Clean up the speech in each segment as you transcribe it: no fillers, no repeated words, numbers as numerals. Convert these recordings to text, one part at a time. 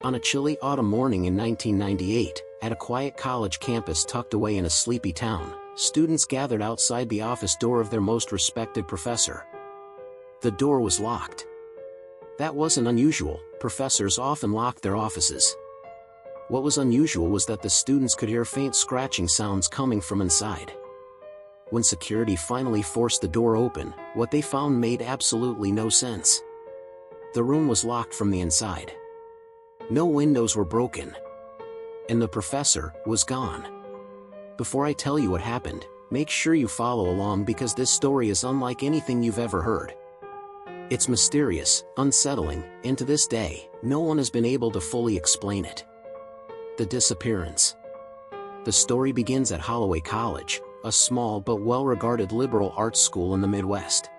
On a chilly autumn morning in 1998, at a quiet college campus tucked away in a sleepy town, students gathered outside the office door of their most respected professor. The door was locked. That wasn't unusual. Professors often locked their offices. What was unusual was that the students could hear faint scratching sounds coming from inside. When security finally forced the door open, what they found made absolutely no sense. The room was locked from the inside. No windows were broken. And the professor was gone. Before I tell you what happened, make sure you follow along because this story is unlike anything you've ever heard. It's mysterious, unsettling, and to this day, no one has been able to fully explain it. The disappearance. The story begins at Holloway College, a small but well-regarded liberal arts school in the Midwest.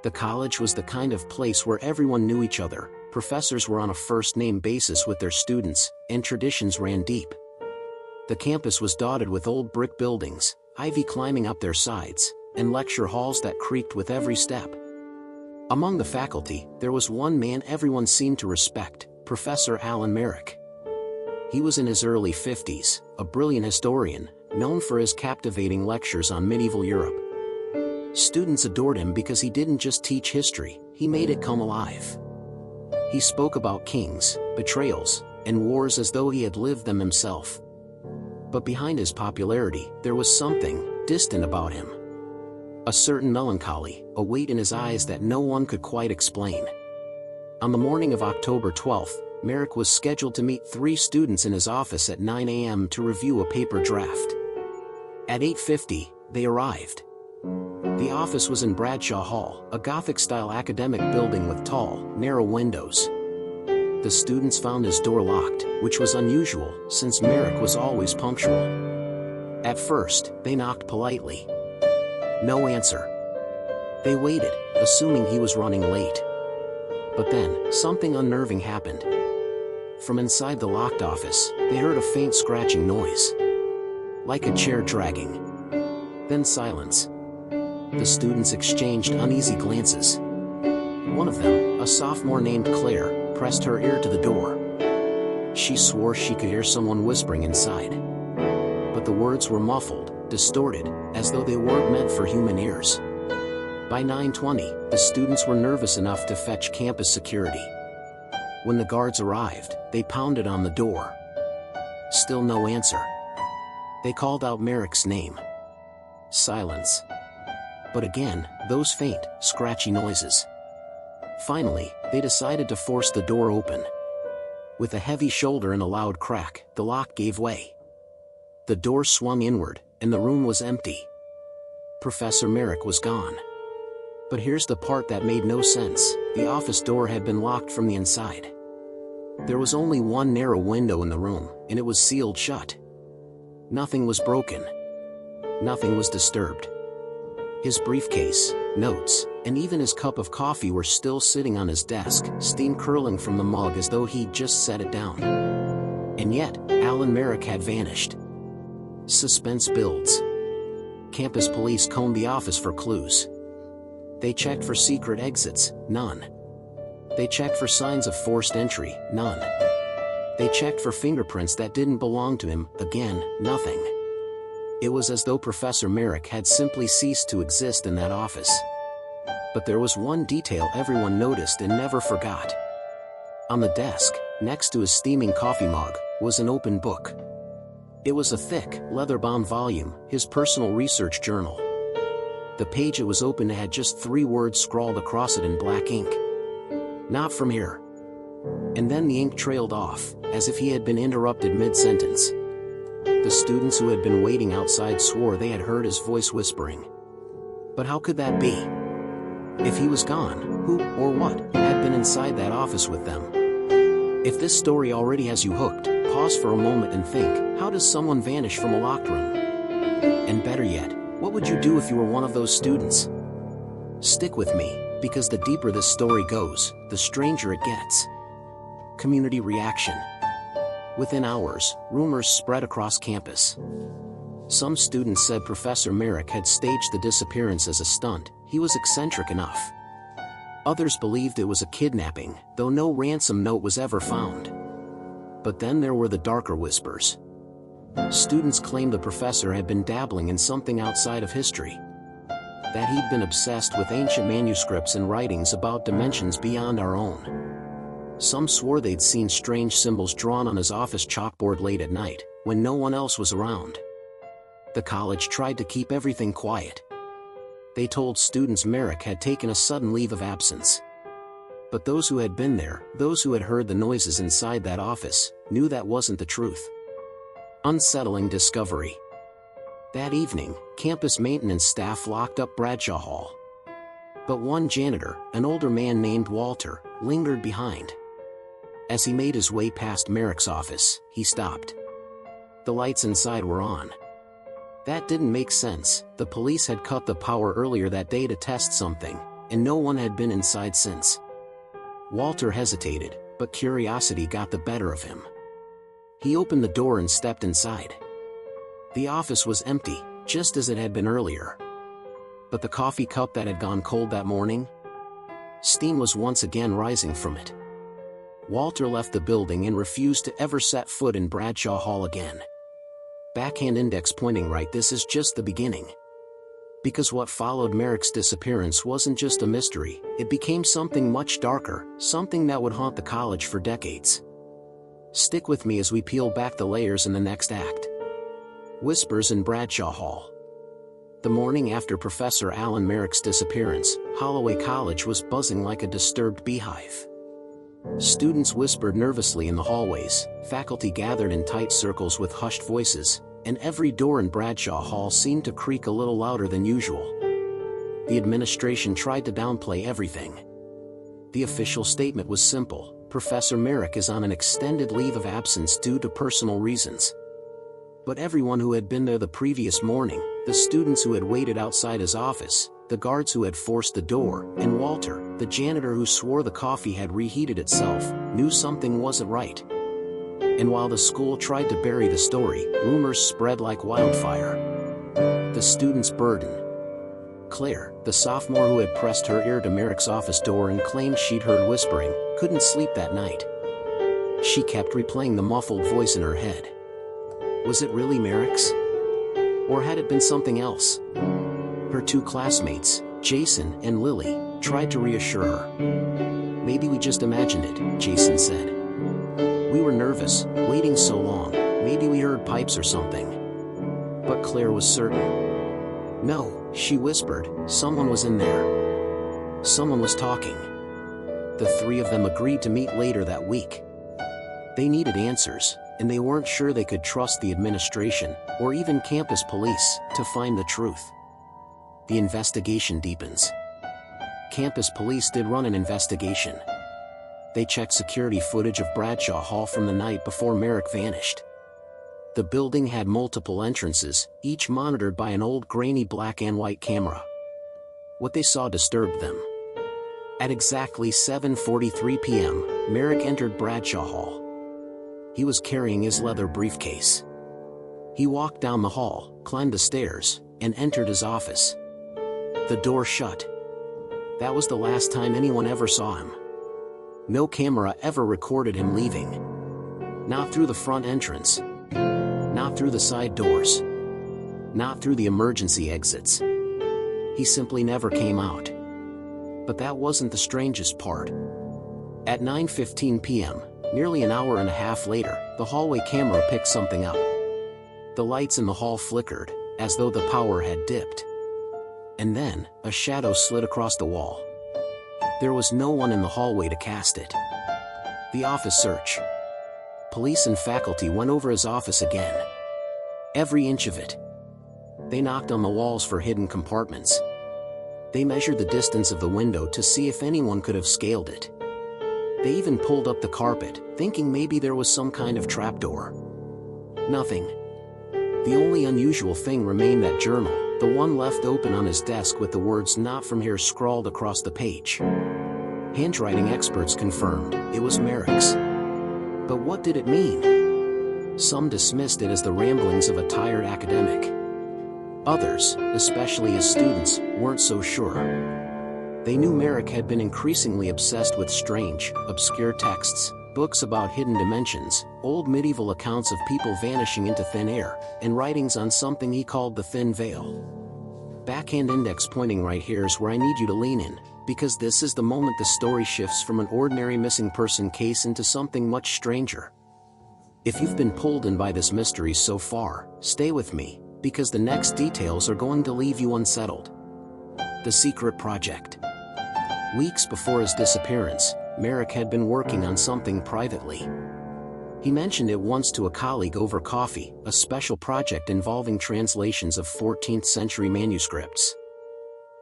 The college was the kind of place where everyone knew each other, professors were on a first-name basis with their students, and traditions ran deep. The campus was dotted with old brick buildings, ivy climbing up their sides, and lecture halls that creaked with every step. Among the faculty, there was one man everyone seemed to respect, Professor Alan Merrick. He was in his early 50s, a brilliant historian, known for his captivating lectures on medieval Europe. Students adored him because he didn't just teach history, he made it come alive. He spoke about kings, betrayals, and wars as though he had lived them himself. But behind his popularity, there was something distant about him. A certain melancholy, a weight in his eyes that no one could quite explain. On the morning of October 12th, Merrick was scheduled to meet 3 students in his office at 9 a.m. to review a paper draft. At 8:50, they arrived. The office was in Bradshaw Hall, a Gothic-style academic building with tall, narrow windows. The students found his door locked, which was unusual, since Merrick was always punctual. At first, they knocked politely. No answer. They waited, assuming he was running late. But then, something unnerving happened. From inside the locked office, they heard a faint scratching noise. Like a chair dragging. Then silence. The students exchanged uneasy glances. One of them, a sophomore named Claire, pressed her ear to the door. She swore she could hear someone whispering inside. But the words were muffled, distorted, as though they weren't meant for human ears. By 9:20, the students were nervous enough to fetch campus security. When the guards arrived, they pounded on the door. Still no answer. They called out Merrick's name. Silence. But again, those faint, scratchy noises. Finally, they decided to force the door open. With a heavy shoulder and a loud crack, the lock gave way. The door swung inward, and the room was empty. Professor Merrick was gone. But here's the part that made no sense: the office door had been locked from the inside. There was only one narrow window in the room, and it was sealed shut. Nothing was broken. Nothing was disturbed. His briefcase, notes, and even his cup of coffee were still sitting on his desk, steam curling from the mug as though he'd just set it down. And yet, Alan Merrick had vanished. Suspense builds. Campus police combed the office for clues. They checked for secret exits, none. They checked for signs of forced entry, none. They checked for fingerprints that didn't belong to him, again, nothing. It was as though Professor Merrick had simply ceased to exist in that office. But there was one detail everyone noticed and never forgot. On the desk, next to his steaming coffee mug, was an open book. It was a thick, leather-bound volume, his personal research journal. The page it was open had just 3 words scrawled across it in black ink. Not from here. And then the ink trailed off, as if he had been interrupted mid-sentence. The students who had been waiting outside swore they had heard his voice whispering. But how could that be? If he was gone, who, or what, had been inside that office with them? If this story already has you hooked, pause for a moment and think, how does someone vanish from a locked room? And better yet, what would you do if you were one of those students? Stick with me, because the deeper this story goes, the stranger it gets. Community reaction. Within hours, rumors spread across campus. Some students said Professor Merrick had staged the disappearance as a stunt. He was eccentric enough. Others believed it was a kidnapping, though no ransom note was ever found. But then there were the darker whispers. Students claimed the professor had been dabbling in something outside of history. That he'd been obsessed with ancient manuscripts and writings about dimensions beyond our own. Some swore they'd seen strange symbols drawn on his office chalkboard late at night, when no one else was around. The college tried to keep everything quiet. They told students Merrick had taken a sudden leave of absence. But those who had been there, those who had heard the noises inside that office, knew that wasn't the truth. Unsettling discovery. That evening, campus maintenance staff locked up Bradshaw Hall. But one janitor, an older man named Walter, lingered behind. As he made his way past Merrick's office, he stopped. The lights inside were on. That didn't make sense. The police had cut the power earlier that day to test something, and no one had been inside since. Walter hesitated, but curiosity got the better of him. He opened the door and stepped inside. The office was empty, just as it had been earlier. But the coffee cup that had gone cold that morning? Steam was once again rising from it. Walter left the building and refused to ever set foot in Bradshaw Hall again. Backhand index pointing right. This is just the beginning. Because what followed Merrick's disappearance wasn't just a mystery, it became something much darker, something that would haunt the college for decades. Stick with me as we peel back the layers in the next act. Whispers in Bradshaw Hall. The morning after Professor Alan Merrick's disappearance, Holloway College was buzzing like a disturbed beehive. Students whispered nervously in the hallways, faculty gathered in tight circles with hushed voices, and every door in Bradshaw Hall seemed to creak a little louder than usual. The administration tried to downplay everything. The official statement was simple: Professor Merrick is on an extended leave of absence due to personal reasons. But everyone who had been there the previous morning, the students who had waited outside his office, the guards who had forced the door, and Walter, the janitor who swore the coffee had reheated itself, knew something wasn't right. And while the school tried to bury the story, rumors spread like wildfire. The student's burden. Claire, the sophomore who had pressed her ear to Merrick's office door and claimed she'd heard whispering, couldn't sleep that night. She kept replaying the muffled voice in her head. Was it really Merrick's? Or had it been something else? Her two classmates, Jason and Lily, tried to reassure her. Maybe we just imagined it, Jason said. We were nervous, waiting so long, maybe we heard pipes or something. But Claire was certain. No, she whispered, someone was in there. Someone was talking. The three of them agreed to meet later that week. They needed answers, and they weren't sure they could trust the administration, or even campus police, to find the truth. The investigation deepens. Campus police did run an investigation. They checked security footage of Bradshaw Hall from the night before Merrick vanished. The building had multiple entrances, each monitored by an old grainy black and white camera. What they saw disturbed them. At exactly 7:43 p.m., Merrick entered Bradshaw Hall. He was carrying his leather briefcase. He walked down the hall, climbed the stairs, and entered his office. The door shut. That was the last time anyone ever saw him. No camera ever recorded him leaving. Not through the front entrance. Not through the side doors. Not through the emergency exits. He simply never came out. But that wasn't the strangest part. At 9:15 p.m., nearly an hour and a half later, the hallway camera picked something up. The lights in the hall flickered, as though the power had dipped. And then, a shadow slid across the wall. There was no one in the hallway to cast it. The office search. Police and faculty went over his office again. Every inch of it. They knocked on the walls for hidden compartments. They measured the distance of the window to see if anyone could have scaled it. They even pulled up the carpet, thinking maybe there was some kind of trapdoor. Nothing. The only unusual thing remained that journal, the one left open on his desk with the words "Not from here" scrawled across the page. Handwriting experts confirmed it was Merrick's. But what did it mean? Some dismissed it as the ramblings of a tired academic. Others, especially his students, weren't so sure. They knew Merrick had been increasingly obsessed with strange, obscure texts, Books about hidden dimensions, old medieval accounts of people vanishing into thin air, and writings on something he called the thin veil. Backhand index pointing right here is where I need you to lean in, because this is the moment the story shifts from an ordinary missing person case into something much stranger. If you've been pulled in by this mystery so far, stay with me, because the next details are going to leave you unsettled. The Secret Project. Weeks before his disappearance, Merrick had been working on something privately. He mentioned it once to a colleague over coffee, a special project involving translations of 14th century manuscripts.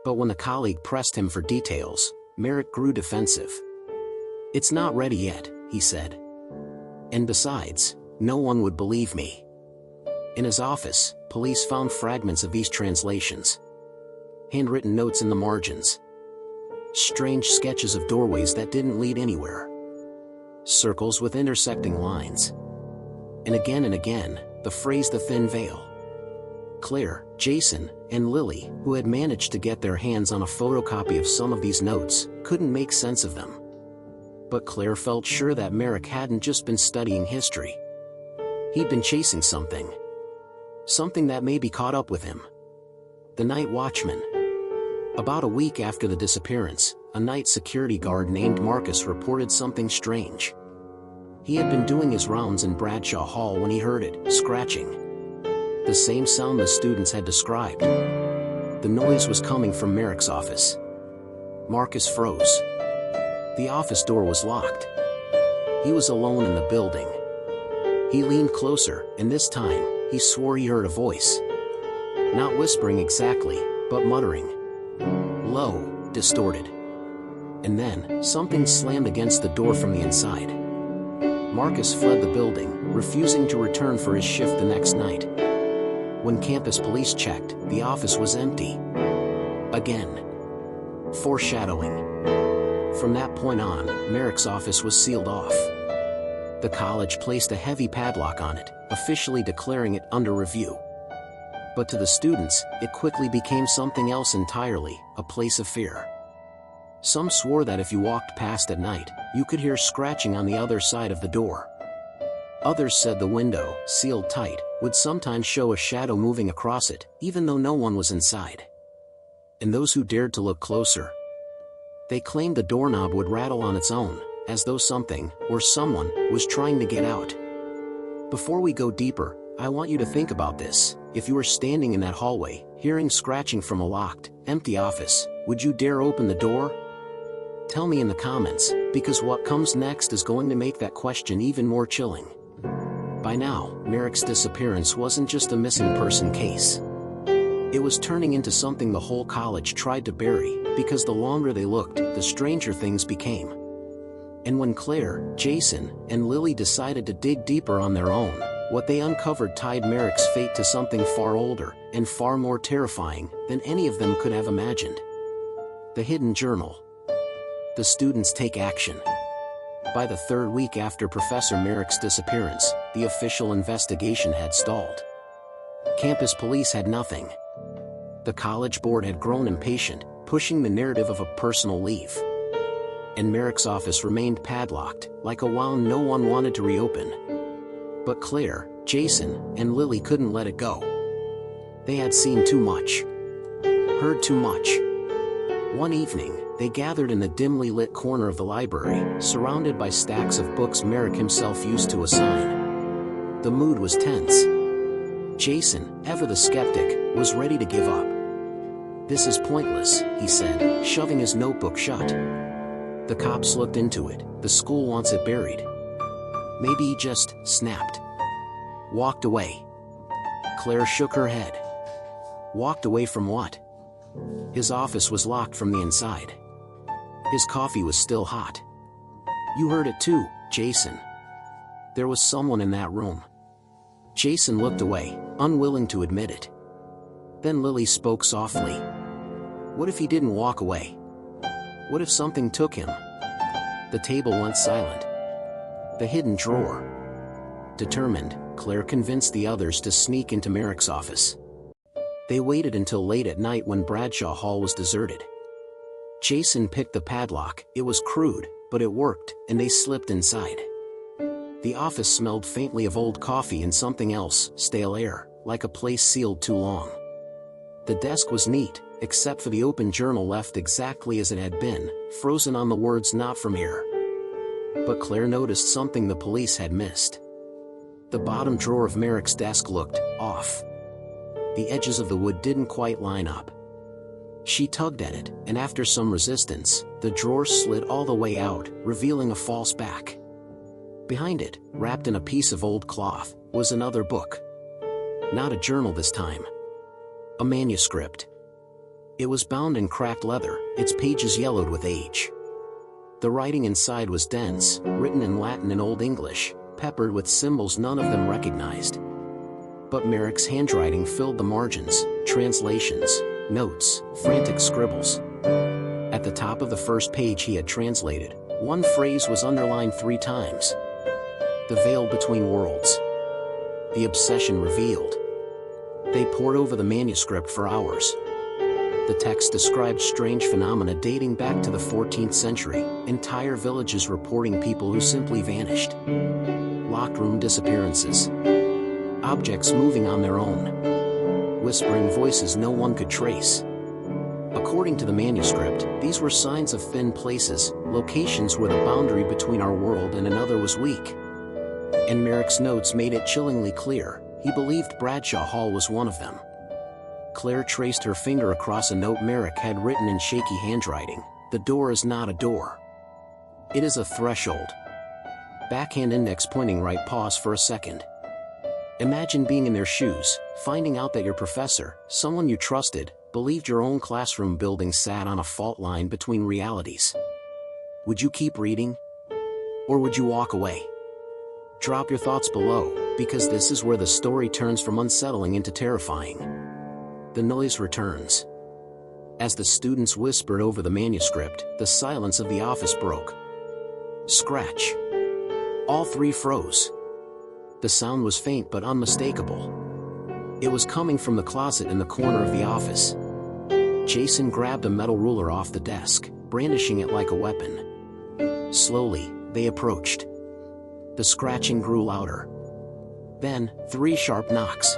But when the colleague pressed him for details, Merrick grew defensive. "It's not ready yet," he said. "And besides, no one would believe me." In his office, police found fragments of these translations. Handwritten notes in the margins. Strange sketches of doorways that didn't lead anywhere. Circles with intersecting lines. And again, the phrase "the thin veil." Claire, Jason, and Lily, who had managed to get their hands on a photocopy of some of these notes, couldn't make sense of them. But Claire felt sure that Merrick hadn't just been studying history. He'd been chasing something. Something that maybe caught up with him. The night watchman. About a week after the disappearance, a night security guard named Marcus reported something strange. He had been doing his rounds in Bradshaw Hall when he heard it, scratching. The same sound the students had described. The noise was coming from Merrick's office. Marcus froze. The office door was locked. He was alone in the building. He leaned closer, and this time, he swore he heard a voice. Not whispering exactly, but muttering. Low, distorted. And then, something slammed against the door from the inside. Marcus fled the building, refusing to return for his shift the next night. When campus police checked, the office was empty. Again. Foreshadowing. From that point on, Merrick's office was sealed off. The college placed a heavy padlock on it, officially declaring it under review. But to the students, it quickly became something else entirely, a place of fear. Some swore that if you walked past at night, you could hear scratching on the other side of the door. Others said the window, sealed tight, would sometimes show a shadow moving across it, even though no one was inside. And those who dared to look closer, they claimed the doorknob would rattle on its own, as though something, or someone, was trying to get out. Before we go deeper, I want you to think about this. If you were standing in that hallway, hearing scratching from a locked, empty office, would you dare open the door? Tell me in the comments, because what comes next is going to make that question even more chilling. By now, Merrick's disappearance wasn't just a missing person case. It was turning into something the whole college tried to bury, because the longer they looked, the stranger things became. And when Claire, Jason, and Lily decided to dig deeper on their own, what they uncovered tied Merrick's fate to something far older, and far more terrifying, than any of them could have imagined. The hidden journal. The students take action. By the third week after Professor Merrick's disappearance, the official investigation had stalled. Campus police had nothing. The college board had grown impatient, pushing the narrative of a personal leave. And Merrick's office remained padlocked, like a wound no one wanted to reopen. But Claire, Jason, and Lily couldn't let it go. They had seen too much. Heard too much. One evening, they gathered in the dimly lit corner of the library, surrounded by stacks of books Merrick himself used to assign. The mood was tense. Jason, ever the skeptic, was ready to give up. "This is pointless," he said, shoving his notebook shut. "The cops looked into it, the school wants it buried." Maybe he just snapped. Walked away. Claire shook her head. Walked away from what? His office was locked from the inside. His coffee was still hot. "You heard it too, Jason. There was someone in that room." Jason looked away, unwilling to admit it. Then Lily spoke softly. "What if he didn't walk away? What if something took him?" The table went silent. The hidden drawer. Determined, Claire convinced the others to sneak into Merrick's office. They waited until late at night when Bradshaw Hall was deserted. Jason picked the padlock. It was crude, but it worked, and they slipped inside. The office smelled faintly of old coffee and something else, stale air, like a place sealed too long. The desk was neat, except for the open journal left exactly as it had been, frozen on the words "not from here." But Claire noticed something the police had missed. The bottom drawer of Merrick's desk looked off. The edges of the wood didn't quite line up. She tugged at it, and after some resistance, the drawer slid all the way out, revealing a false back. Behind it, wrapped in a piece of old cloth, was another book. Not a journal this time. A manuscript. It was bound in cracked leather, its pages yellowed with age. The writing inside was dense, written in Latin and Old English, peppered with symbols none of them recognized. But Merrick's handwriting filled the margins, translations, notes, frantic scribbles. At the top of the first page he had translated, one phrase was underlined 3 times. The veil between worlds. The obsession revealed. They pored over the manuscript for hours. The text described strange phenomena dating back to the 14th century, entire villages reporting people who simply vanished. Locked room disappearances. Objects moving on their own. Whispering voices no one could trace. According to the manuscript, these were signs of thin places, locations where the boundary between our world and another was weak. And Merrick's notes made it chillingly clear, he believed Bradshaw Hall was one of them. Claire traced her finger across a note Merrick had written in shaky handwriting. The door is not a door. It is a threshold. Backhand index pointing right. Pause for a second. Imagine being in their shoes, finding out that your professor, someone you trusted, believed your own classroom building sat on a fault line between realities. Would you keep reading? Or would you walk away? Drop your thoughts below, because this is where the story turns from unsettling into terrifying. The noise returns. As the students whispered over the manuscript, the silence of the office broke. Scratch. All 3 froze. The sound was faint but unmistakable. It was coming from the closet in the corner of the office. Jason grabbed a metal ruler off the desk, brandishing it like a weapon. Slowly, they approached. The scratching grew louder. Then, 3 sharp knocks.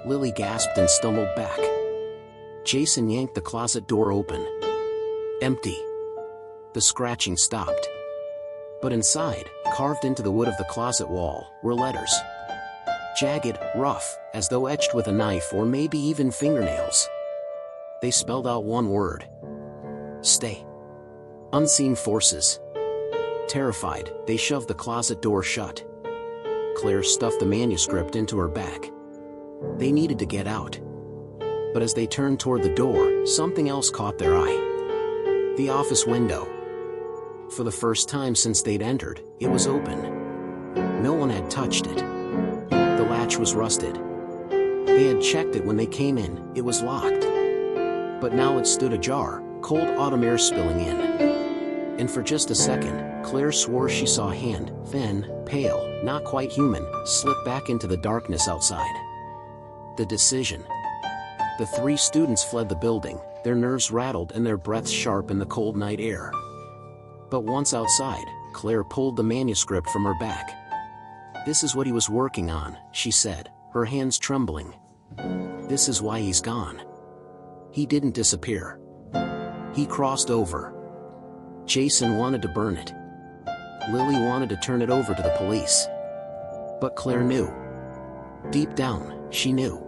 Lily gasped and stumbled back. Jason yanked the closet door open. Empty. The scratching stopped. But inside, carved into the wood of the closet wall, were letters. Jagged, rough, as though etched with a knife or maybe even fingernails. They spelled out one word. Stay. Unseen forces. Terrified, they shoved the closet door shut. Claire stuffed the manuscript into her bag. They needed to get out. But as they turned toward the door, something else caught their eye. The office window. For the first time since they'd entered, it was open. No one had touched it. The latch was rusted. They had checked it when they came in, it was locked. But now it stood ajar, cold autumn air spilling in. And for just a second, Claire swore she saw a hand, thin, pale, not quite human, slip back into the darkness outside. The decision. The 3 students fled the building, their nerves rattled and their breaths sharp in the cold night air. But once outside, Claire pulled the manuscript from her bag. This is what he was working on, she said, her hands trembling. This is why he's gone. He didn't disappear. He crossed over. Jason wanted to burn it. Lily wanted to turn it over to the police. But Claire knew. Deep down, she knew.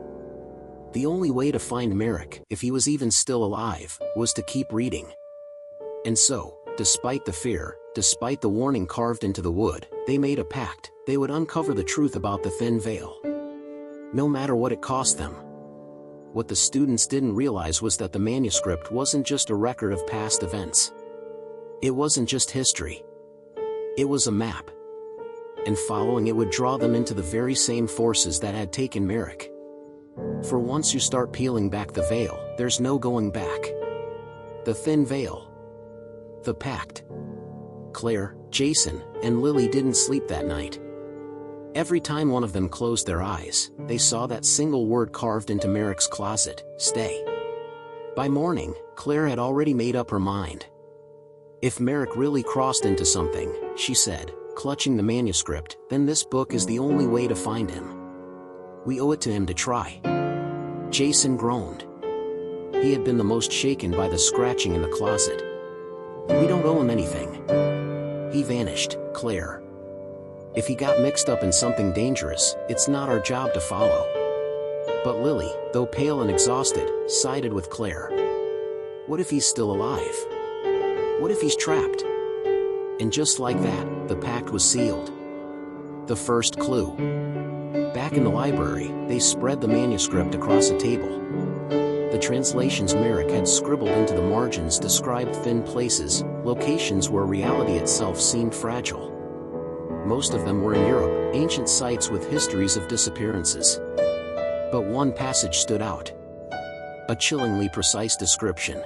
The only way to find Merrick, if he was even still alive, was to keep reading. And so, despite the fear, despite the warning carved into the wood, they made a pact. They would uncover the truth about the thin veil. No matter what it cost them. What the students didn't realize was that the manuscript wasn't just a record of past events. It wasn't just history. It was a map. And following it would draw them into the very same forces that had taken Merrick. For once you start peeling back the veil, there's no going back. The thin veil. The pact. Claire, Jason, and Lily didn't sleep that night. Every time one of them closed their eyes, they saw that single word carved into Merrick's closet, stay. By morning, Claire had already made up her mind. If Merrick really crossed into something, she said, clutching the manuscript, "Then this book is the only way to find him. We owe it to him to try." Jason groaned. He had been the most shaken by the scratching in the closet. "We don't owe him anything. He vanished, Claire. If he got mixed up in something dangerous, it's not our job to follow." But Lily, though pale and exhausted, sided with Claire. "What if he's still alive? What if he's trapped?" And just like that, the pact was sealed. The first clue. Back in the library, they spread the manuscript across a table. The translations Merrick had scribbled into the margins described thin places, locations where reality itself seemed fragile. Most of them were in Europe, ancient sites with histories of disappearances. But one passage stood out. A chillingly precise description.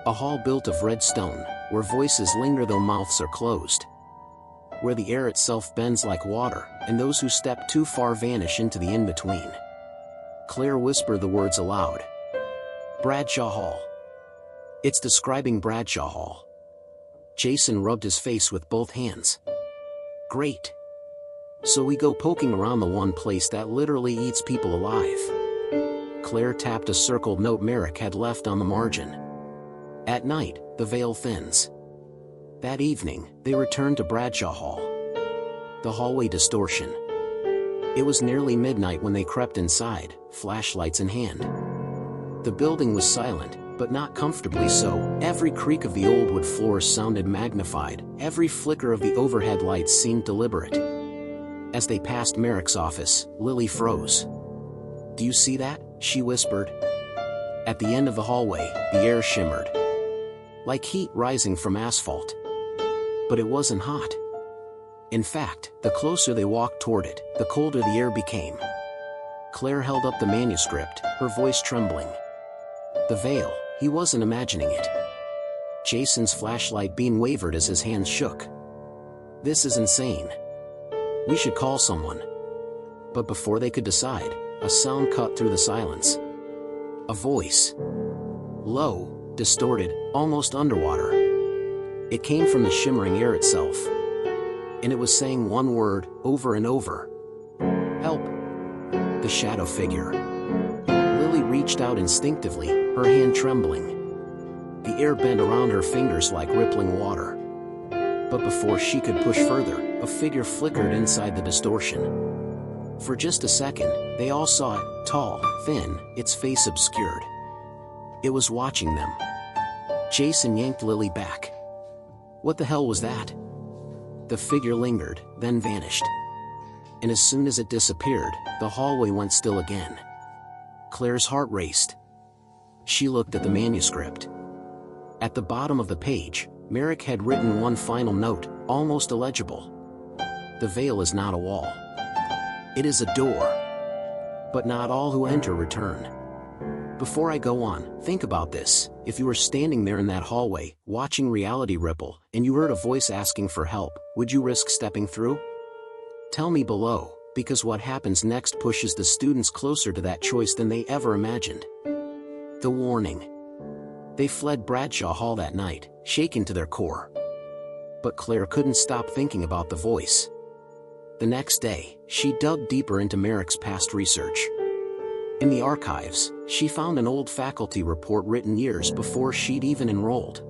A hall built of red stone, where voices linger though mouths are closed. Where the air itself bends like water, and those who step too far vanish into the in-between. Claire whispered the words aloud. "Bradshaw Hall. It's describing Bradshaw Hall." Jason rubbed his face with both hands. "Great. So we go poking around the one place that literally eats people alive." Claire tapped a circled note Merrick had left on the margin. "At night, the veil thins." That evening, they returned to Bradshaw Hall. The hallway distortion. It was nearly midnight when they crept inside, flashlights in hand. The building was silent, but not comfortably so. Every creak of the old wood floors sounded magnified, every flicker of the overhead lights seemed deliberate. As they passed Merrick's office, Lily froze. "Do you see that?" she whispered. At the end of the hallway, the air shimmered. Like heat rising from asphalt. But it wasn't hot. In fact, the closer they walked toward it, the colder the air became. Claire held up the manuscript, her voice trembling. The veil, he wasn't imagining it. Jason's flashlight beam wavered as his hands shook. "This is insane. We should call someone." But before they could decide, a sound cut through the silence. A voice. Low, distorted, almost underwater. It came from the shimmering air itself. And it was saying one word, over and over. "Help." The shadow figure. Lily reached out instinctively, her hand trembling. The air bent around her fingers like rippling water. But before she could push further, a figure flickered inside the distortion. For just a second, they all saw it, tall, thin, its face obscured. It was watching them. Jason yanked Lily back. What the hell was that? The figure lingered, then vanished. And as soon as it disappeared, the hallway went still again. Claire's heart raced. She looked at the manuscript. At the bottom of the page, Merrick had written one final note, almost illegible. "The veil is not a wall. It is a door. But not all who enter return." Before I go on, think about this. If you were standing there in that hallway, watching reality ripple, and you heard a voice asking for help, would you risk stepping through? Tell me below, because what happens next pushes the students closer to that choice than they ever imagined. The warning. They fled Bradshaw Hall that night, shaken to their core. But Claire couldn't stop thinking about the voice. The next day, she dug deeper into Merrick's past research. In the archives, she found an old faculty report written years before she'd even enrolled.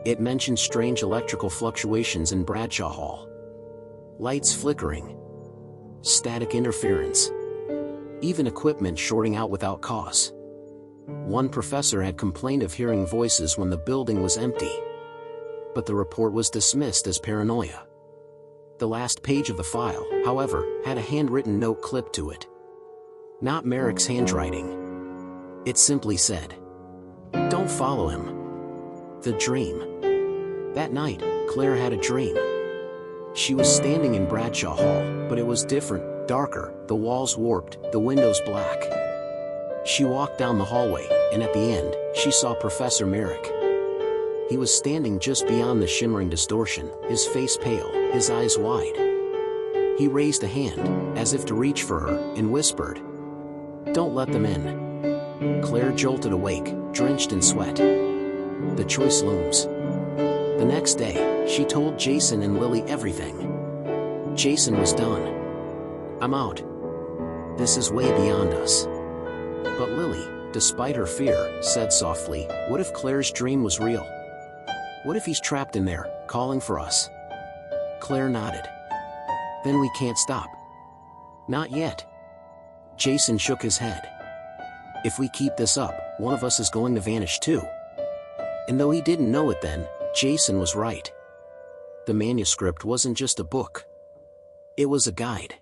It mentioned strange electrical fluctuations in Bradshaw Hall. Lights flickering. Static interference. Even equipment shorting out without cause. One professor had complained of hearing voices when the building was empty. But the report was dismissed as paranoia. The last page of the file, however, had a handwritten note clipped to it. Not Merrick's handwriting. It simply said, "Don't follow him." The dream. That night, Claire had a dream. She was standing in Bradshaw Hall, but it was different, darker, the walls warped, the windows black. She walked down the hallway, and at the end, she saw Professor Merrick. He was standing just beyond the shimmering distortion, his face pale, his eyes wide. He raised a hand, as if to reach for her, and whispered, "Don't let them in." Claire jolted awake, drenched in sweat. The choice looms. The next day, she told Jason and Lily everything. Jason was done. "I'm out. This is way beyond us." But Lily, despite her fear, said softly, "What if Claire's dream was real? What if he's trapped in there, calling for us?" Claire nodded. "Then we can't stop." "Not yet." Jason shook his head. "If we keep this up, one of us is going to vanish too." And though he didn't know it then, Jason was right. The manuscript wasn't just a book. It was a guide.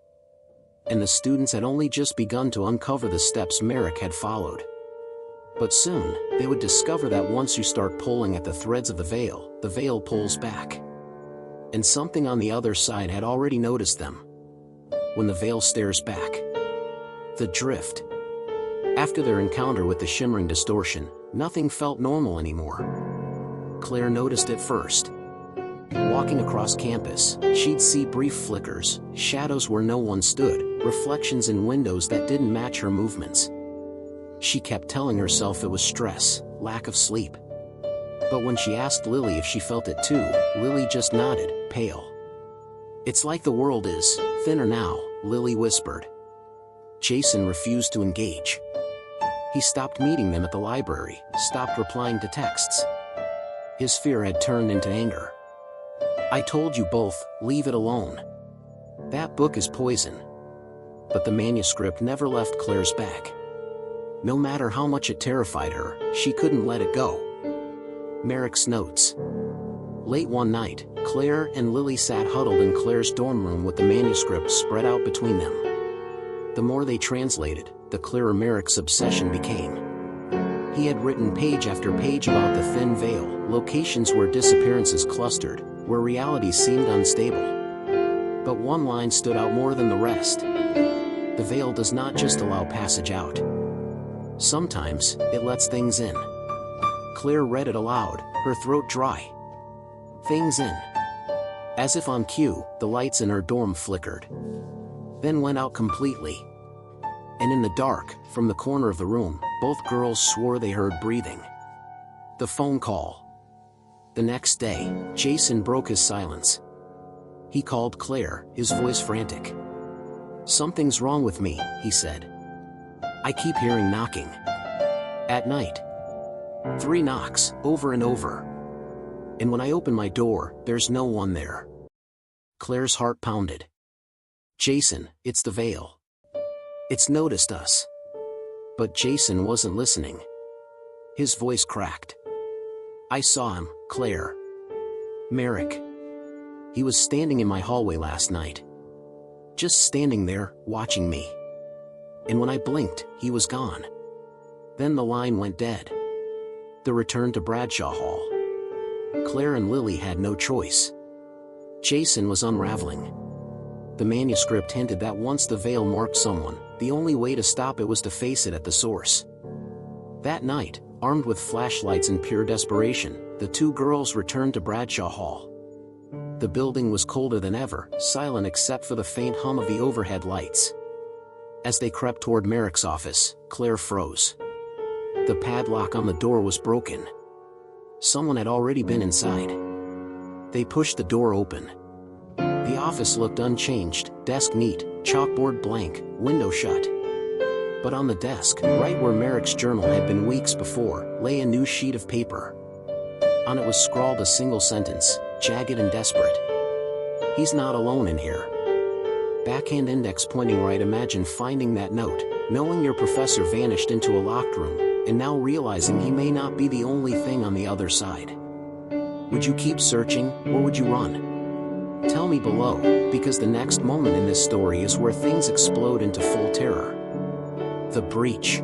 And the students had only just begun to uncover the steps Merrick had followed. But soon, they would discover that once you start pulling at the threads of the veil pulls back. And something on the other side had already noticed them. When the veil stares back. The drift. After their encounter with the shimmering distortion, nothing felt normal anymore. Claire noticed it first. Walking across campus, she'd see brief flickers, shadows where no one stood, reflections in windows that didn't match her movements. She kept telling herself it was stress, lack of sleep. But when she asked Lily if she felt it too, Lily just nodded, pale. "It's like the world is thinner now," Lily whispered. Jason refused to engage. He stopped meeting them at the library, stopped replying to texts. His fear had turned into anger. "I told you both, leave it alone. That book is poison." But the manuscript never left Claire's back. No matter how much it terrified her, she couldn't let it go. Merrick's notes. Late one night, Claire and Lily sat huddled in Claire's dorm room with the manuscript spread out between them. The more they translated, the clearer Merrick's obsession became. He had written page after page about the thin veil, locations where disappearances clustered, where reality seemed unstable. But one line stood out more than the rest. The veil does not just allow passage out. Sometimes, it lets things in. Claire read it aloud, her throat dry. Things in. As if on cue, the lights in her dorm flickered. Then went out completely. And in the dark, from the corner of the room, both girls swore they heard breathing. The phone call. The next day, Jason broke his silence. He called Claire, his voice frantic. "Something's wrong with me," he said. "I keep hearing knocking. At night. 3 knocks, over and over. And when I open my door, there's no one there." Claire's heart pounded. "Jason, it's the veil. It's noticed us." But Jason wasn't listening. His voice cracked. "I saw him, Claire. Merrick. He was standing in my hallway last night. Just standing there, watching me. And when I blinked, he was gone." Then the line went dead. The return to Bradshaw Hall. Claire and Lily had no choice. Jason was unraveling. The manuscript hinted that once the veil marked someone, the only way to stop it was to face it at the source. That night, armed with flashlights in pure desperation, the 2 girls returned to Bradshaw Hall. The building was colder than ever, silent except for the faint hum of the overhead lights. As they crept toward Merrick's office, Claire froze. The padlock on the door was broken. Someone had already been inside. They pushed the door open. The office looked unchanged, desk neat, chalkboard blank, window shut. But on the desk, right where Merrick's journal had been weeks before, lay a new sheet of paper. On it was scrawled a single sentence, jagged and desperate. "He's not alone in here." Backhand index pointing right. Imagine finding that note, knowing your professor vanished into a locked room, and now realizing he may not be the only thing on the other side. Would you keep searching, or would you run? Tell me below, because the next moment in this story is where things explode into full terror. The breach.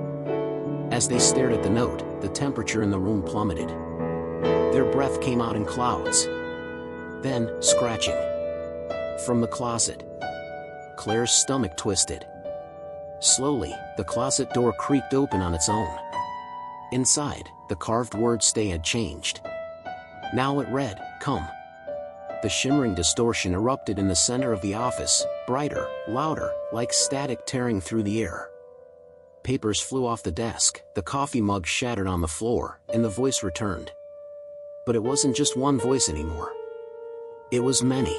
As they stared at the note, the temperature in the room plummeted. Their breath came out in clouds. Then, scratching. From the closet. Claire's stomach twisted. Slowly, the closet door creaked open on its own. Inside, the carved word "stay" had changed. Now it read, "Come." The shimmering distortion erupted in the center of the office, brighter, louder, like static tearing through the air. Papers flew off the desk, the coffee mug shattered on the floor, and the voice returned. But it wasn't just one voice anymore. It was many.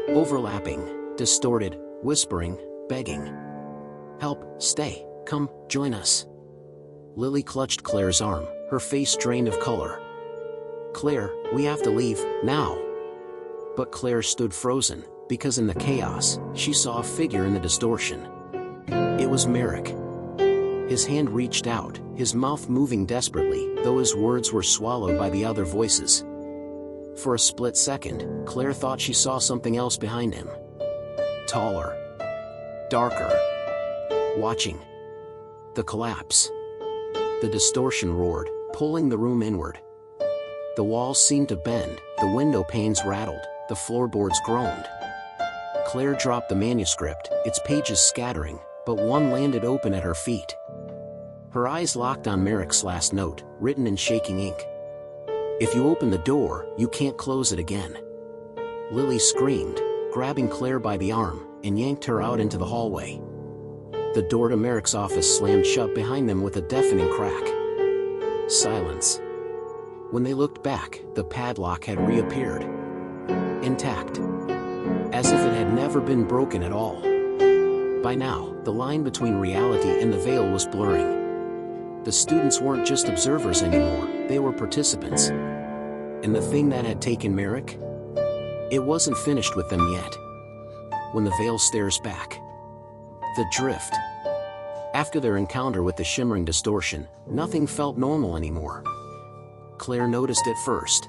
Overlapping, distorted, whispering, begging. Help, stay, come, join us. Lily clutched Claire's arm, her face drained of color. Claire, we have to leave, now. But Claire stood frozen, because in the chaos, she saw a figure in the distortion. It was Merrick. His hand reached out, his mouth moving desperately, though his words were swallowed by the other voices. For a split second, Claire thought she saw something else behind him. Taller. Darker. Watching. The collapse. The distortion roared, pulling the room inward. The walls seemed to bend, the window panes rattled, the floorboards groaned. Claire dropped the manuscript, its pages scattering, but one landed open at her feet. Her eyes locked on Merrick's last note, written in shaking ink. If you open the door, you can't close it again. Lily screamed, grabbing Claire by the arm, and yanked her out into the hallway. The door to Merrick's office slammed shut behind them with a deafening crack. Silence. When they looked back, the padlock had reappeared. Intact. As if it had never been broken at all. By now, the line between reality and the veil was blurring. The students weren't just observers anymore, they were participants. And the thing that had taken Merrick? It wasn't finished with them yet. When the veil stares back. The drift. After their encounter with the shimmering distortion, nothing felt normal anymore. Claire noticed it first.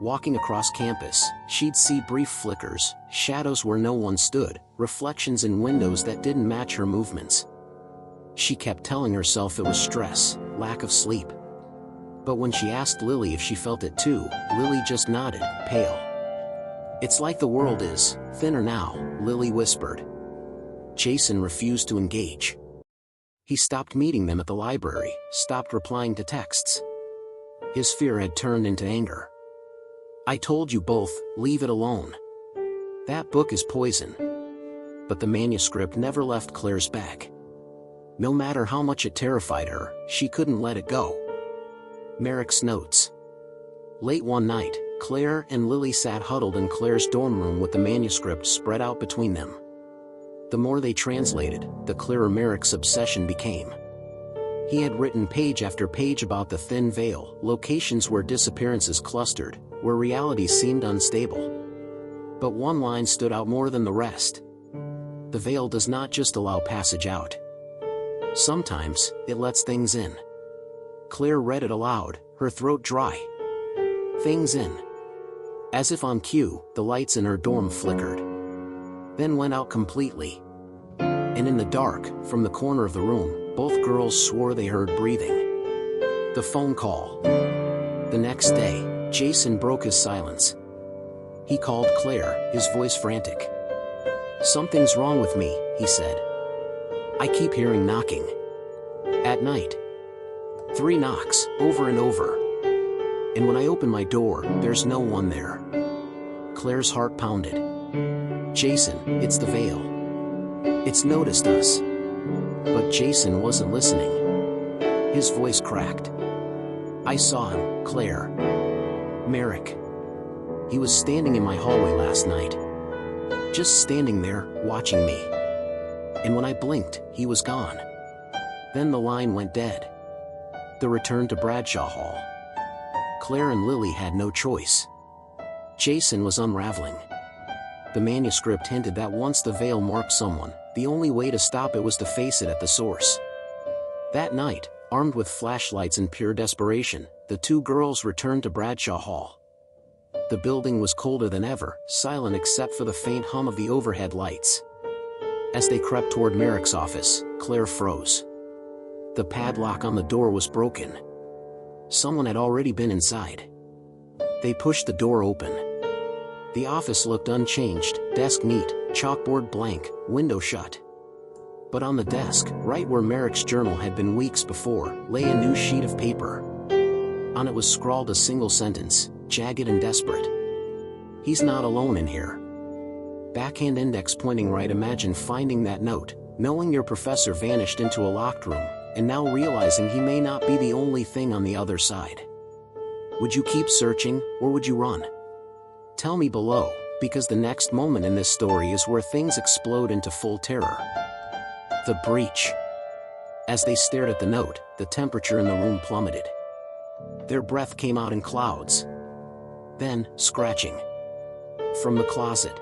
Walking across campus, she'd see brief flickers, shadows where no one stood, reflections in windows that didn't match her movements. She kept telling herself it was stress, lack of sleep. But when she asked Lily if she felt it too, Lily just nodded, pale. It's like the world is thinner now, Lily whispered. Jason refused to engage. He stopped meeting them at the library, stopped replying to texts. His fear had turned into anger. I told you both, leave it alone. That book is poison. But the manuscript never left Claire's bag. No matter how much it terrified her, she couldn't let it go. Merrick's notes. Late one night, Claire and Lily sat huddled in Claire's dorm room with the manuscript spread out between them. The more they translated, the clearer Merrick's obsession became. He had written page after page about the thin veil, locations where disappearances clustered, where reality seemed unstable. But one line stood out more than the rest. The veil does not just allow passage out. Sometimes, it lets things in. Claire read it aloud, her throat dry. Things in. As if on cue, the lights in her dorm flickered. Then went out completely. And in the dark, from the corner of the room, both girls swore they heard breathing. The phone call. The next day, Jason broke his silence. He called Claire, his voice frantic. Something's wrong with me, he said. I keep hearing knocking. At night. 3 knocks, over and over. And when I open my door, there's no one there. Claire's heart pounded. Jason, it's the veil. It's noticed us. But Jason wasn't listening. His voice cracked. I saw him, Claire. Merrick. He was standing in my hallway last night. Just standing there, watching me. And when I blinked, he was gone. Then the line went dead. The return to Bradshaw Hall. Claire and Lily had no choice. Jason was unraveling. The manuscript hinted that once the veil marked someone, the only way to stop it was to face it at the source. That night, armed with flashlights in pure desperation, the 2 girls returned to Bradshaw Hall. The building was colder than ever, silent except for the faint hum of the overhead lights. As they crept toward Merrick's office, Claire froze. The padlock on the door was broken. Someone had already been inside. They pushed the door open. The office looked unchanged, desk neat, chalkboard blank, window shut. But on the desk, right where Merrick's journal had been weeks before, lay a new sheet of paper. On it was scrawled a single sentence, jagged and desperate. He's not alone in here. Backhand index pointing right. Imagine finding that note, knowing your professor vanished into a locked room, and now realizing he may not be the only thing on the other side. Would you keep searching, or would you run? Tell me below, because the next moment in this story is where things explode into full terror. The breach. As they stared at the note, the temperature in the room plummeted. Their breath came out in clouds. Then, scratching. From the closet.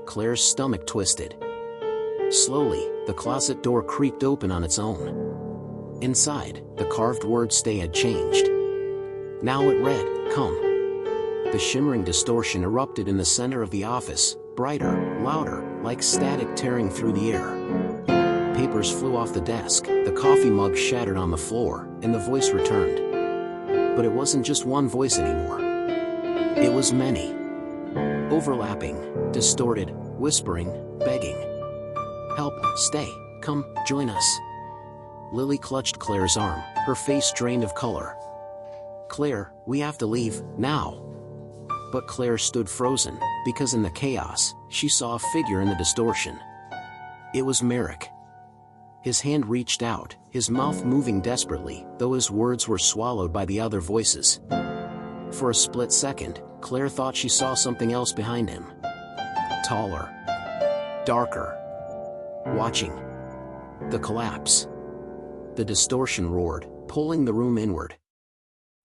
Claire's stomach twisted. Slowly, the closet door creaked open on its own. Inside, the carved word "stay" had changed. Now it read, "Come." The shimmering distortion erupted in the center of the office, brighter, louder, like static tearing through the air. Papers flew off the desk, the coffee mug shattered on the floor, and the voice returned. But it wasn't just one voice anymore. It was many. Overlapping, distorted, whispering, begging. "Help, stay, come, join us." Lily clutched Claire's arm, her face drained of color. "Claire, we have to leave, now." But Claire stood frozen, because in the chaos, she saw a figure in the distortion. It was Merrick. His hand reached out, his mouth moving desperately, though his words were swallowed by the other voices. For a split second, Claire thought she saw something else behind him. Taller. Darker. Watching. The collapse. The distortion roared, pulling the room inward.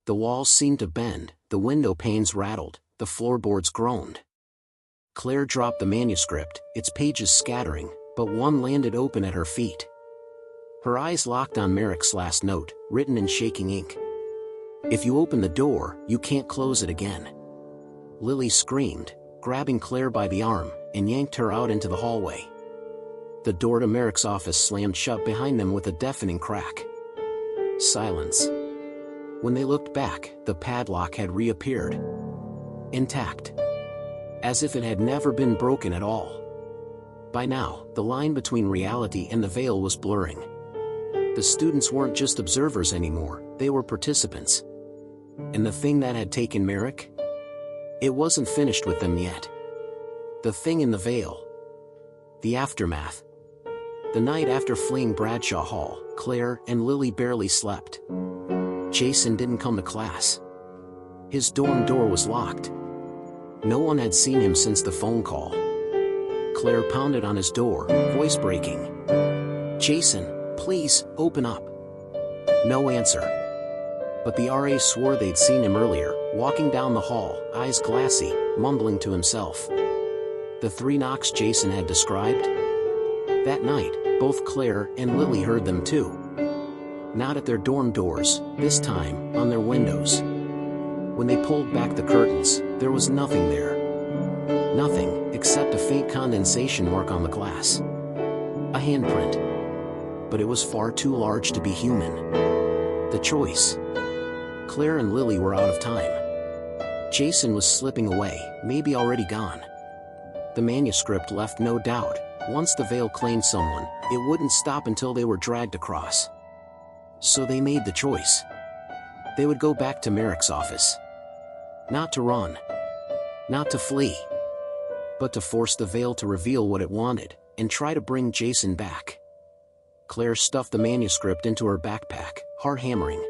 The walls seemed to bend, the window panes rattled, the floorboards groaned. Claire dropped the manuscript, its pages scattering, but one landed open at her feet. Her eyes locked on Merrick's last note, written in shaking ink. "If you open the door, you can't close it again." Lily screamed, grabbing Claire by the arm, and yanked her out into the hallway. The door to Merrick's office slammed shut behind them with a deafening crack. Silence. When they looked back, the padlock had reappeared. Intact. As if it had never been broken at all. By now, the line between reality and the veil was blurring. The students weren't just observers anymore, they were participants. And the thing that had taken Merrick? It wasn't finished with them yet. The thing in the veil. The aftermath. The night after fleeing Bradshaw Hall, Claire and Lily barely slept. Jason didn't come to class. His dorm door was locked. No one had seen him since the phone call. Claire pounded on his door, voice breaking. "Jason, please, open up." No answer. But the RA swore they'd seen him earlier, walking down the hall, eyes glassy, mumbling to himself. The 3 knocks Jason had described? That night, both Claire and Lily heard them too. Not at their dorm doors, this time, on their windows. When they pulled back the curtains, there was nothing there. Nothing, except a faint condensation mark on the glass. A handprint. But it was far too large to be human. The choice. Claire and Lily were out of time. Jason was slipping away, maybe already gone. The manuscript left no doubt. Once the veil claimed someone, it wouldn't stop until they were dragged across. So they made the choice. They would go back to Merrick's office. Not to run. Not to flee. But to force the veil to reveal what it wanted, and try to bring Jason back. Claire stuffed the manuscript into her backpack, heart hammering.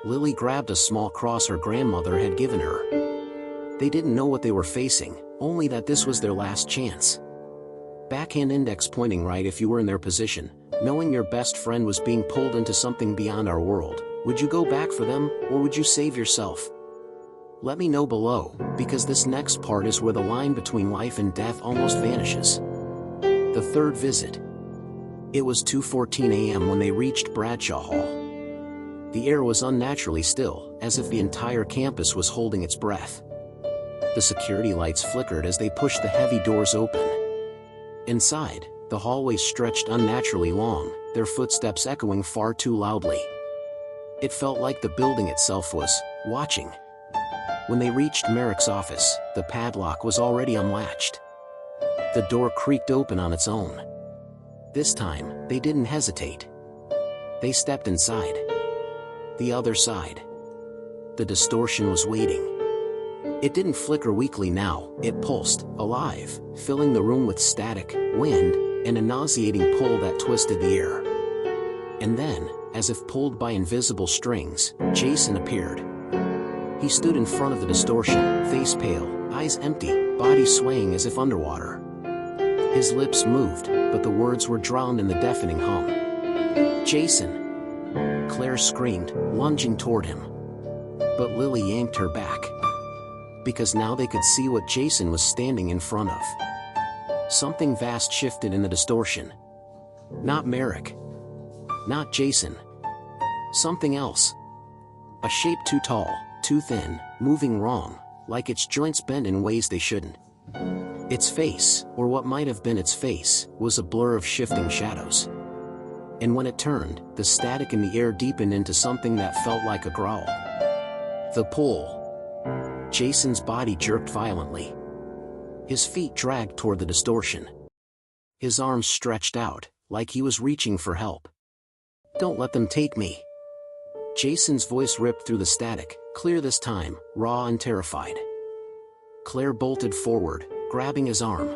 Lily grabbed a small cross her grandmother had given her. They didn't know what they were facing, only that this was their last chance. Backhand index pointing right if you were in their position, knowing your best friend was being pulled into something beyond our world. Would you go back for them, or would you save yourself? Let me know below, because this next part is where the line between life and death almost vanishes. The third visit. It was 2:14 a.m. when they reached Bradshaw Hall. The air was unnaturally still, as if the entire campus was holding its breath. The security lights flickered as they pushed the heavy doors open. Inside, the hallway stretched unnaturally long, their footsteps echoing far too loudly. It felt like the building itself was watching. When they reached Merrick's office, the padlock was already unlatched. The door creaked open on its own. This time, they didn't hesitate. They stepped inside. The other side. The distortion was waiting. It didn't flicker weakly now, it pulsed, alive, filling the room with static, wind, and a nauseating pull that twisted the air. And then, as if pulled by invisible strings, Jason appeared. He stood in front of the distortion, face pale, eyes empty, body swaying as if underwater. His lips moved, but the words were drowned in the deafening hum. "Jason!" Claire screamed, lunging toward him. But Lily yanked her back. Because now they could see what Jason was standing in front of. Something vast shifted in the distortion. Not Merrick. Not Jason. Something else. A shape too tall, too thin, moving wrong, like its joints bent in ways they shouldn't. Its face, or what might have been its face, was a blur of shifting shadows. And when it turned, the static in the air deepened into something that felt like a growl. The pull. Jason's body jerked violently. His feet dragged toward the distortion. His arms stretched out, like he was reaching for help. "Don't let them take me." Jason's voice ripped through the static, clear this time, raw and terrified. Claire bolted forward, grabbing his arm.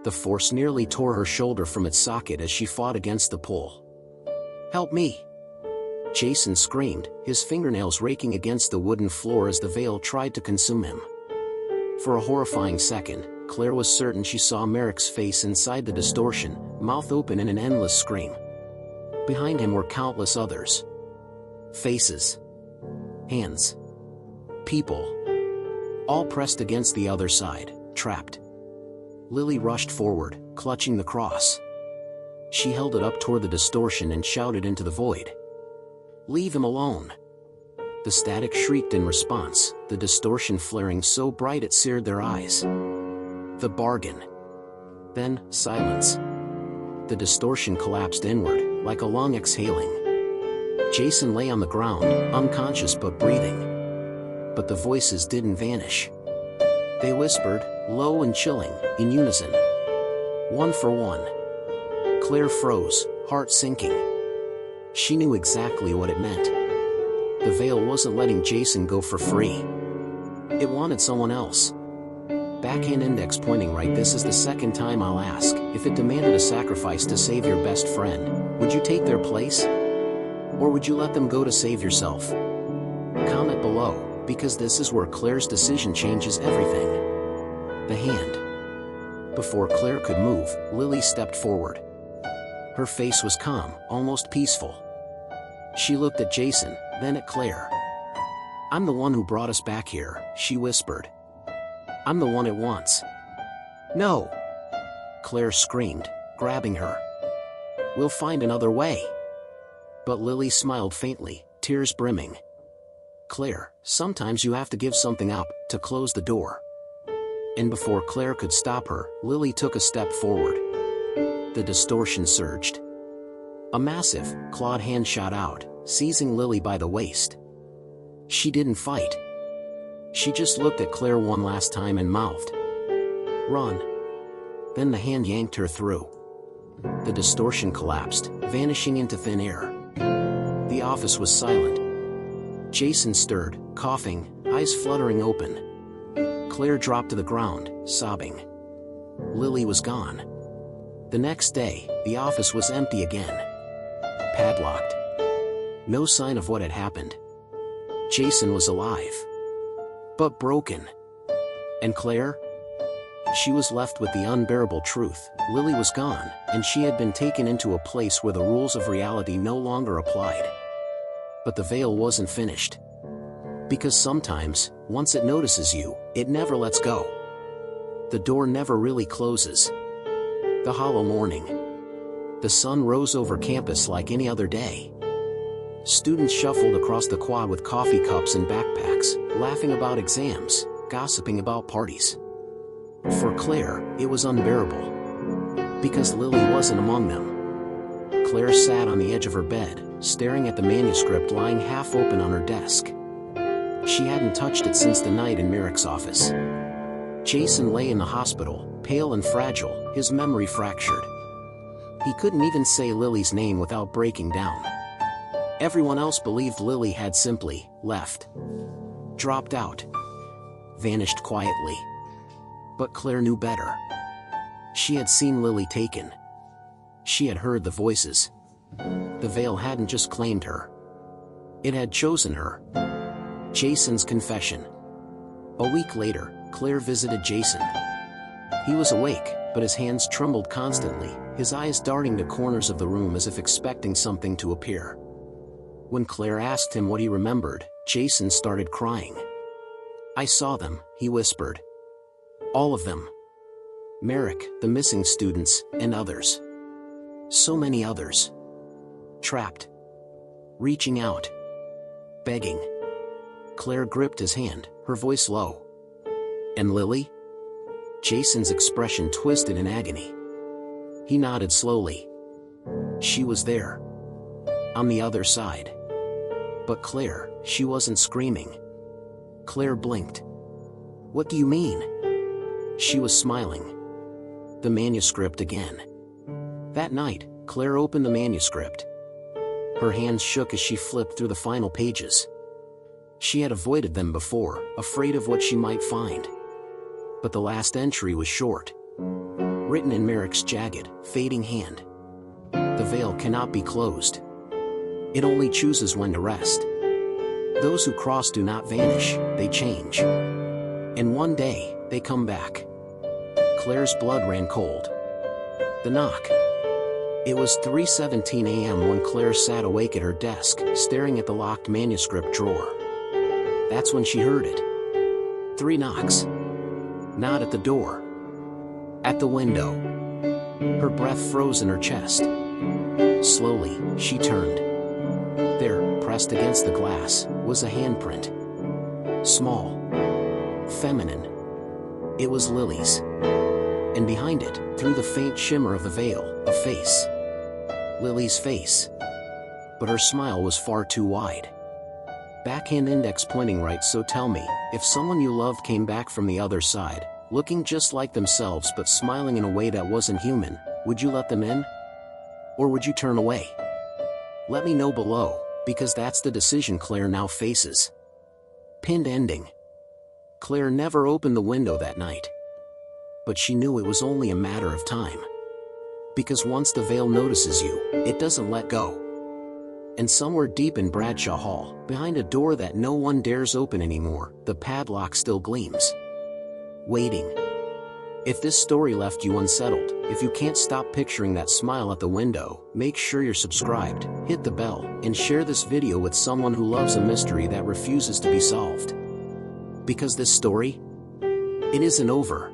The force nearly tore her shoulder from its socket as she fought against the pull. "Help me!" Jason screamed, his fingernails raking against the wooden floor as the veil tried to consume him. For a horrifying second, Claire was certain she saw Merrick's face inside the distortion, mouth open in an endless scream. Behind him were countless others. Faces. Hands. People. All pressed against the other side, trapped. Lily rushed forward, clutching the cross. She held it up toward the distortion and shouted into the void. "Leave him alone!" The static shrieked in response, the distortion flaring so bright it seared their eyes. The bargain. Then, silence. The distortion collapsed inward, like a long exhaling. Jason lay on the ground, unconscious but breathing. But the voices didn't vanish. They whispered, low and chilling, in unison. "One for one." Claire froze, heart sinking. She knew exactly what it meant. The veil wasn't letting Jason go for free. It wanted someone else. Backhand index pointing right. "This is the second time I'll ask. If it demanded a sacrifice to save your best friend, would you take their place? Or would you let them go to save yourself?" Comment below, because this is where Claire's decision changes everything. The hand. Before Claire could move, Lily stepped forward. Her face was calm, almost peaceful. She looked at Jason, then at Claire. "I'm the one who brought us back here," she whispered. "I'm the one it wants." "No!" Claire screamed, grabbing her. "We'll find another way." But Lily smiled faintly, tears brimming. "Claire, sometimes you have to give something up, to close the door." And before Claire could stop her, Lily took a step forward. The distortion surged. A massive, clawed hand shot out, seizing Lily by the waist. She didn't fight. She just looked at Claire one last time and mouthed, "Run." Then the hand yanked her through. The distortion collapsed, vanishing into thin air. The office was silent. Jason stirred, coughing, eyes fluttering open. Claire dropped to the ground, sobbing. Lily was gone. The next day, the office was empty again. Padlocked. No sign of what had happened. Jason was alive. But broken. And Claire? She was left with the unbearable truth. Lily was gone, and she had been taken into a place where the rules of reality no longer applied. But the veil wasn't finished. Because sometimes, once it notices you, it never lets go. The door never really closes. The hollow morning. The sun rose over campus like any other day. Students shuffled across the quad with coffee cups and backpacks, laughing about exams, gossiping about parties. For Claire, it was unbearable. Because Lily wasn't among them. Claire sat on the edge of her bed, staring at the manuscript lying half open on her desk. She hadn't touched it since the night in Merrick's office. Jason lay in the hospital, pale and fragile, his memory fractured. He couldn't even say Lily's name without breaking down. Everyone else believed Lily had simply left. Dropped out. Vanished quietly. But Claire knew better. She had seen Lily taken. She had heard the voices. The veil hadn't just claimed her. It had chosen her. Jason's confession. A week later, Claire visited Jason. He was awake, but his hands trembled constantly, his eyes darting to corners of the room as if expecting something to appear. When Claire asked him what he remembered, Jason started crying. "I saw them," he whispered. "All of them. Merrick, the missing students, and others. So many others. Trapped. Reaching out. Begging." Claire gripped his hand, her voice low. "And Lily?" Jason's expression twisted in agony. He nodded slowly. "She was there. On the other side. But Claire, she wasn't screaming." Claire blinked. "What do you mean?" She was smiling. The manuscript again. That night, Claire opened the manuscript. Her hands shook as she flipped through the final pages. She had avoided them before, afraid of what she might find. But the last entry was short. Written in Merrick's jagged, fading hand. "The veil cannot be closed. It only chooses when to rest. Those who cross do not vanish, they change. And one day, they come back." Claire's blood ran cold. The knock. It was 3:17 a.m. when Claire sat awake at her desk, staring at the locked manuscript drawer. That's when she heard it. 3 knocks. Not at the door. At the window. Her breath froze in her chest. Slowly, she turned. There, pressed against the glass, was a handprint. Small. Feminine. It was Lily's. And behind it, through the faint shimmer of the veil, a face. Lily's face. But her smile was far too wide. Backhand index pointing right. "So tell me, if someone you loved came back from the other side, looking just like themselves but smiling in a way that wasn't human, would you let them in? Or would you turn away? Let me know below, because that's the decision Claire now faces." Pinned ending. Claire never opened the window that night. But she knew it was only a matter of time. Because once the veil notices you, it doesn't let go. And somewhere deep in Bradshaw Hall, behind a door that no one dares open anymore, the padlock still gleams. Waiting. If this story left you unsettled, if you can't stop picturing that smile at the window, make sure you're subscribed, hit the bell, and share this video with someone who loves a mystery that refuses to be solved. Because this story, it isn't over.